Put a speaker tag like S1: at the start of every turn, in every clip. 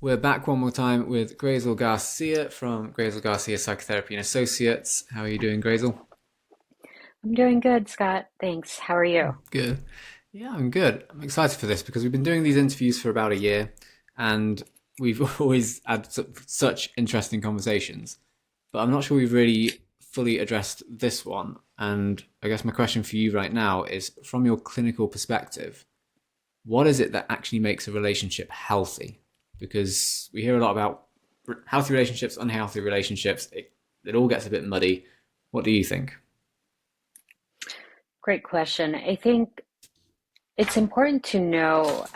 S1: We're back one more time with Grazel Garcia from Grazel Garcia Psychotherapy and Associates. How are you doing, Grazel?
S2: I'm doing good, Scott. Thanks. How are you?
S1: Good. Yeah, I'm good. I'm excited for this because we've been doing these interviews for about a year and we've always had such interesting conversations. But I'm not sure we've really fully addressed this one. And I guess my question for you right now is from your clinical perspective, what is it that actually makes a relationship healthy? Because we hear a lot about healthy relationships, unhealthy relationships. It all gets a bit muddy. What do you think?
S2: Great question. I think it's important to know,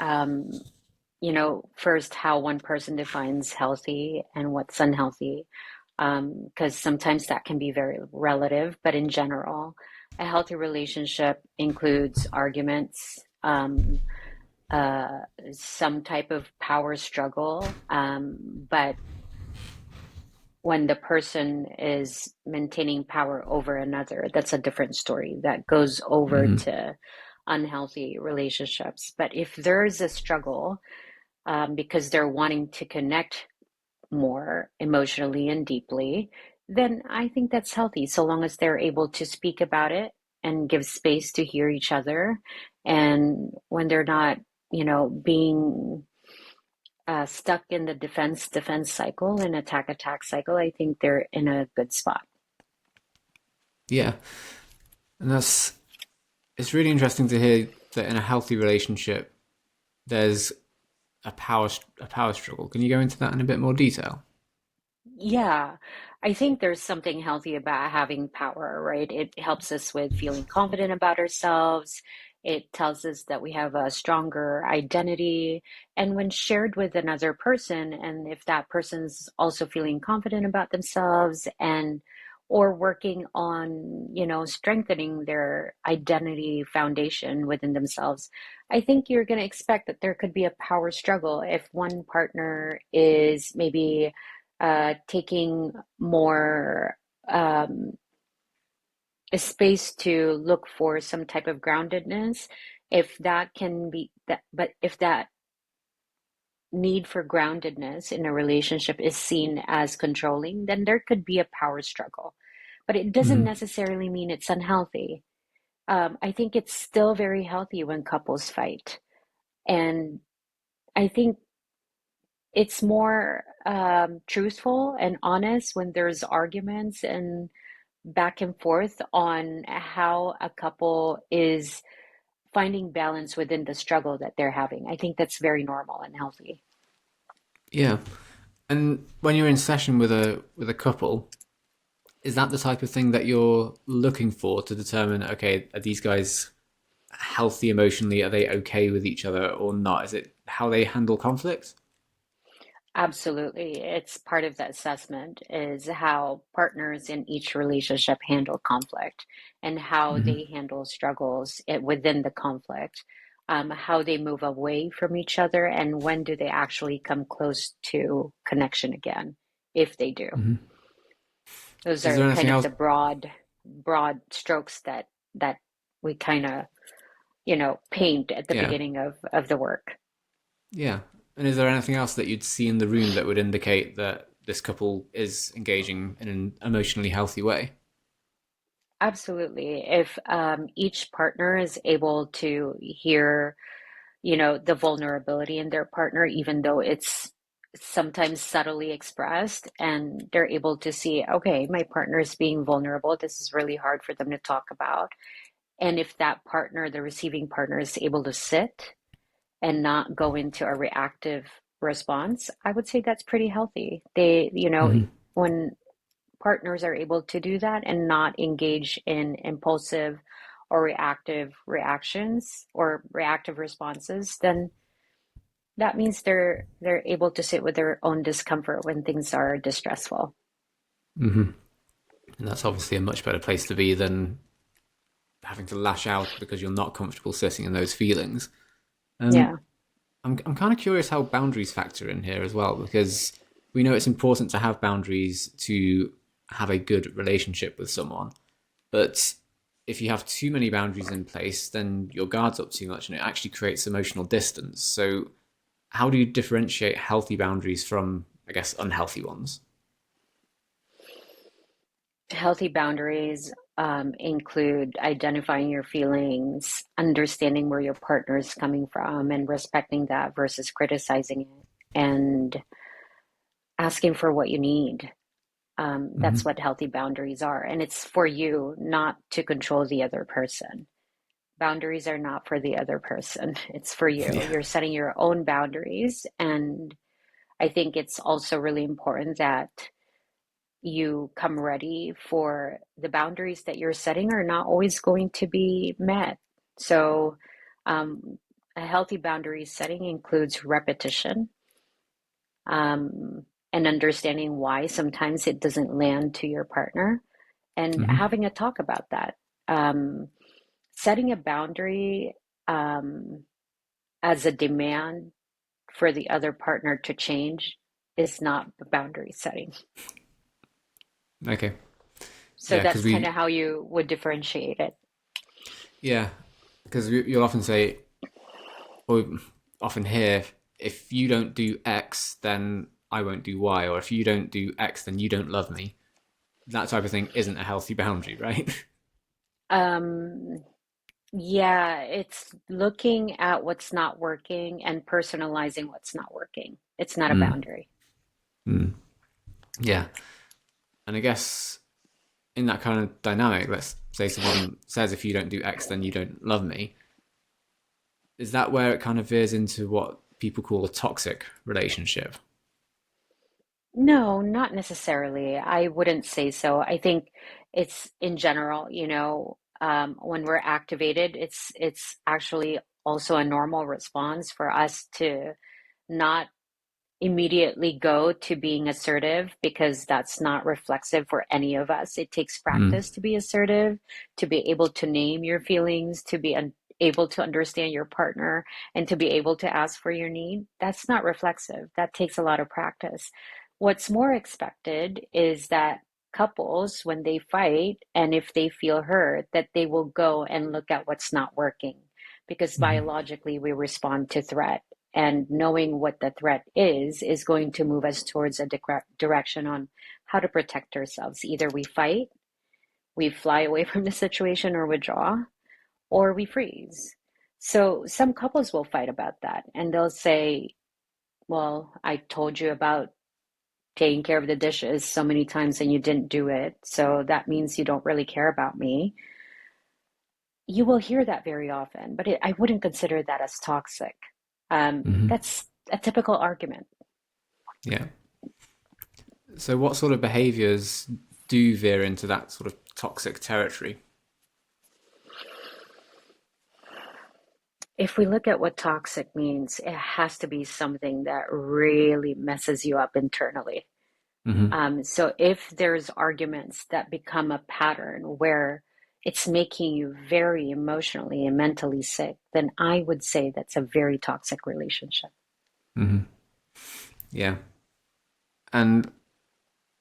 S2: first how one person defines healthy and what's unhealthy, because sometimes that can be very relative. But in general, a healthy relationship includes arguments, uh, some type of power struggle, but when the person is maintaining power over another, that's a different story that goes over
S1: Mm-hmm.
S2: to unhealthy relationships. But if there's a struggle because they're wanting to connect more emotionally and deeply, then I think that's healthy so long as they're able to speak about it and give space to hear each other. And when they're not, being stuck in the defense cycle and attack cycle, I think they're in a good spot.
S1: Yeah, and it's really interesting to hear that in a healthy relationship, there's a power struggle. Can you go into that in a bit more detail?
S2: Yeah, I think there's something healthy about having power, right? It helps us with feeling confident about ourselves. It tells us that we have a stronger identity. And when shared with another person, and if that person's also feeling confident about themselves and or working on, strengthening their identity foundation within themselves, I think you're going to expect that there could be a power struggle if one partner is maybe taking more um, a space to look for some type of groundedness, if that can be that, but if that need for groundedness in a relationship is seen as controlling, then there could be a power struggle. But it doesn't
S1: Mm-hmm.
S2: necessarily mean it's unhealthy. I think it's still very healthy when couples fight. And I think it's more truthful and honest when there's arguments and back and forth on how a couple is finding balance within the struggle that they're having. I think that's very normal and healthy.
S1: Yeah, and when you're in session with a couple, is that the type of thing that you're looking for to determine? Okay, are these guys healthy emotionally? Are they okay with each other or not? Is it how they handle conflict?
S2: Absolutely. It's part of the assessment is how partners in each relationship handle conflict and how
S1: Mm-hmm.
S2: they handle struggles within the conflict, how they move away from each other, and when do they actually come close to connection again, if they do.
S1: Mm-hmm.
S2: Those
S1: Is
S2: are
S1: there
S2: kind
S1: anything
S2: of
S1: else?
S2: the broad strokes that we kind of, paint at the
S1: Yeah,
S2: beginning of the work.
S1: yeah. And is there anything else that you'd see in the room that would indicate that this couple is engaging in an emotionally healthy way?
S2: Absolutely. If each partner is able to hear, the vulnerability in their partner, even though it's sometimes subtly expressed, and they're able to see, okay, my partner is being vulnerable. This is really hard for them to talk about. And if that partner, the receiving partner, is able to sit and not go into a reactive response, I would say that's pretty healthy.
S1: Mm-hmm.
S2: When partners are able to do that and not engage in impulsive or reactive reactions or reactive responses, then that means they're able to sit with their own discomfort when things are distressful.
S1: Mm-hmm. And that's obviously a much better place to be than having to lash out because you're not comfortable sitting in those feelings. Um,
S2: Yeah.
S1: I'm kind of curious how boundaries factor in here as well, because we know it's important to have boundaries to have a good relationship with someone. But if you have too many boundaries in place, then your guard's up too much and it actually creates emotional distance. So, how do you differentiate healthy boundaries from, I guess, unhealthy ones?
S2: Healthy boundaries include identifying your feelings, understanding where your partner is coming from, and respecting that versus criticizing it, and asking for what you need. That's
S1: Hmm.
S2: what healthy boundaries are. And it's for you, not to control the other person. Boundaries are not for the other person, it's for you.
S1: Yeah.
S2: You're setting your own boundaries. And I think it's also really important that you come ready for the boundaries that you're setting are not always going to be met. So, um, a healthy boundary setting includes repetition, um, and understanding why sometimes it doesn't land to your partner, and
S1: Hmm.
S2: having a talk about that. Um, Setting a boundary um, as a demand for the other partner to change is not the boundary setting.
S1: Okay.
S2: So
S1: Yeah, because
S2: that's kind
S1: we,
S2: of how you would differentiate it.
S1: yeah, because you'll often say, or often hear, if you don't do X, then I won't do Y, or if you don't do X, then you don't love me. That type of thing isn't a healthy boundary, right?
S2: Um, yeah, it's looking at what's not working and personalizing what's not working. It's not a
S1: Mm,
S2: boundary.
S1: mm. Yeah, and I guess in that kind of dynamic, let's say someone says, if you don't do X, then you don't love me. Is that where it kind of veers into what people call a toxic relationship?
S2: No, not necessarily. I wouldn't say so. I think it's in general, when we're activated, it's actually also a normal response for us to not immediately go to being assertive, because that's not reflexive for any of us. It takes
S1: Mm,
S2: practice to be assertive, to be able to name your feelings, to be able to understand your partner, and to be able to ask for your need. That's not reflexive. That takes a lot of practice. What's more expected is that couples, when they fight and if they feel hurt, that they will go and look at what's not working, because
S1: mm,
S2: biologically we respond to threat, and knowing what the threat is going to move us towards a direction on how to protect ourselves. Either we fight, we fly away from the situation or withdraw, or we freeze. So some couples will fight about that, and they'll say, well, I told you about taking care of the dishes so many times and you didn't do it, so that means you don't really care about me. You will hear that very often, but I wouldn't consider that as toxic.
S1: mm.
S2: That's a typical argument.
S1: Yeah. So, what sort of behaviors do veer into that sort of toxic territory?
S2: If we look at what toxic means, it has to be something that really messes you up internally.
S1: Hmm.
S2: So if there's arguments that become a pattern where it's making you very emotionally and mentally sick, then I would say that's a very toxic relationship.
S1: Hmm. Yeah. And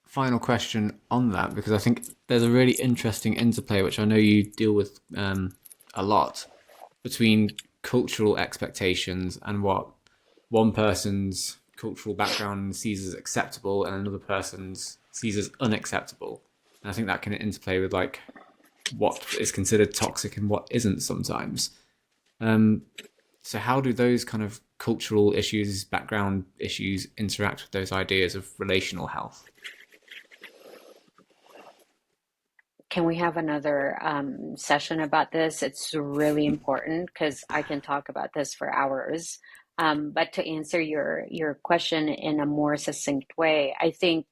S1: final question on that, because I think there's a really interesting interplay, which I know you deal with a lot, between cultural expectations and what one person's cultural background sees as acceptable and another person's sees as unacceptable. And I think that can interplay with like what is considered toxic and what isn't sometimes. Um, so how do those kind of cultural issues, background issues interact with those ideas of relational health?
S2: Can we have another session about this? It's really important because I can talk about this for hours. But to answer your question in a more succinct way, I think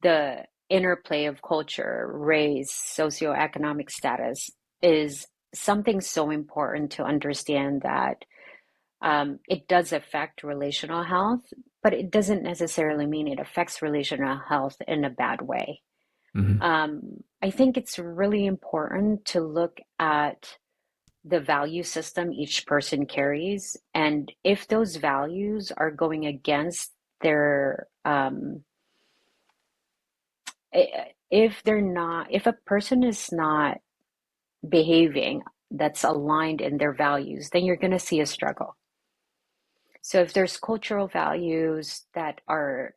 S2: the interplay of culture, race, socioeconomic status is something so important to understand that it does affect relational health, but it doesn't necessarily mean it affects relational health in a bad way.
S1: Mm-hmm.
S2: I think it's really important to look at the value system each person carries, and if those values are going against their if they're not, if a person is not behaving that's aligned in their values, then you're going to see a struggle. So if there's cultural values that are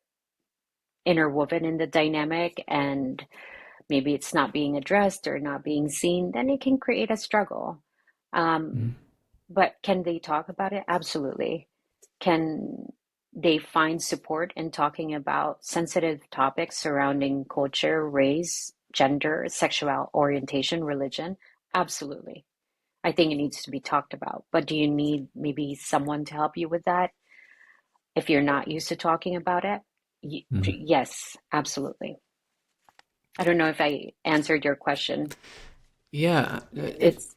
S2: interwoven in the dynamic and maybe it's not being addressed or not being seen, then it can create a struggle. Um,
S1: Mm.
S2: but can they talk about it? Absolutely. Can they find support in talking about sensitive topics surrounding culture, race, gender, sexual orientation, religion? Absolutely. I think it needs to be talked about. But do you need maybe someone to help you with that if you're not used to talking about it?
S1: Mm.
S2: Yes, absolutely. I don't know if I answered your question.
S1: Yeah,
S2: It's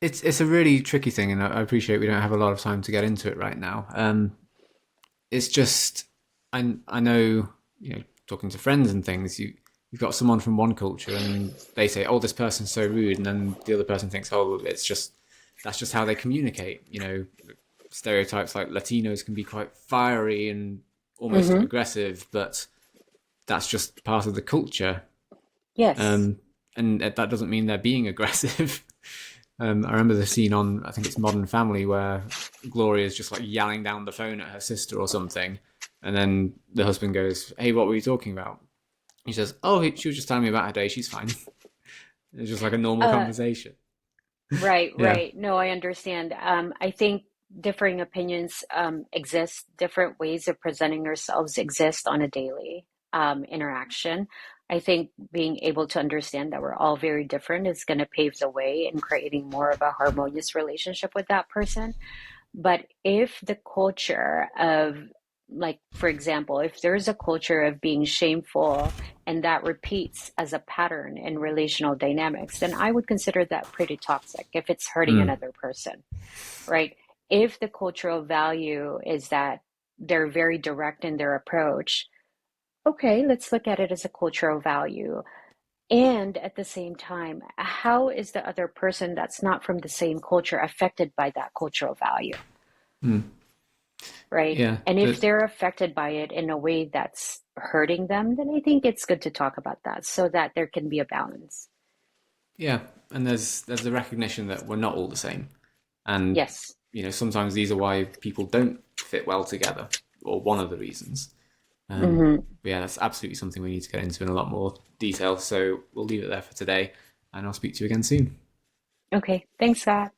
S1: it's a really tricky thing, and I appreciate we don't have a lot of time to get into it right now. It's just I know, talking to friends and things, you've got someone from one culture and they say, oh, this person's so rude, and then the other person thinks, oh, it's just that's just how they communicate. Stereotypes like Latinos can be quite fiery and almost
S2: mm-hmm.
S1: aggressive, but that's just part of the culture.
S2: Yes.
S1: um, and that doesn't mean they're being aggressive. I remember the scene on, I think it's Modern Family, where Gloria's just like yelling down the phone at her sister or something, and then the husband goes, "Hey, what were you talking about?" He says, "Oh, she was just telling me about her day. She's fine." It's just like a normal
S2: Uh,
S1: conversation.
S2: right,
S1: Yeah.
S2: right. No, I understand. I think differing opinions exist, different ways of presenting ourselves exist on a daily interaction. I think being able to understand that we're all very different is going to pave the way in creating more of a harmonious relationship with that person. But if the culture of, like, for example, if there's a culture of being shameful and that repeats as a pattern in relational dynamics, then I would consider that pretty toxic if it's hurting
S1: Mm.
S2: another person, right? If the cultural value is that they're very direct in their approach, okay, let's look at it as a cultural value. And at the same time, how is the other person that's not from the same culture affected by that cultural value?
S1: Mm.
S2: Right?
S1: Yeah.
S2: And if they're affected by it in a way that's hurting them, then I think it's good to talk about that so that there can be a balance.
S1: Yeah. And there's the recognition that we're not all the same, and
S2: Yes.
S1: sometimes these are why people don't fit well together, or one of the reasons.
S2: Hmm.
S1: But yeah, that's absolutely something we need to get into in a lot more detail. So we'll leave it there for today, and I'll speak to you again soon.
S2: Okay. Thanks, Scott.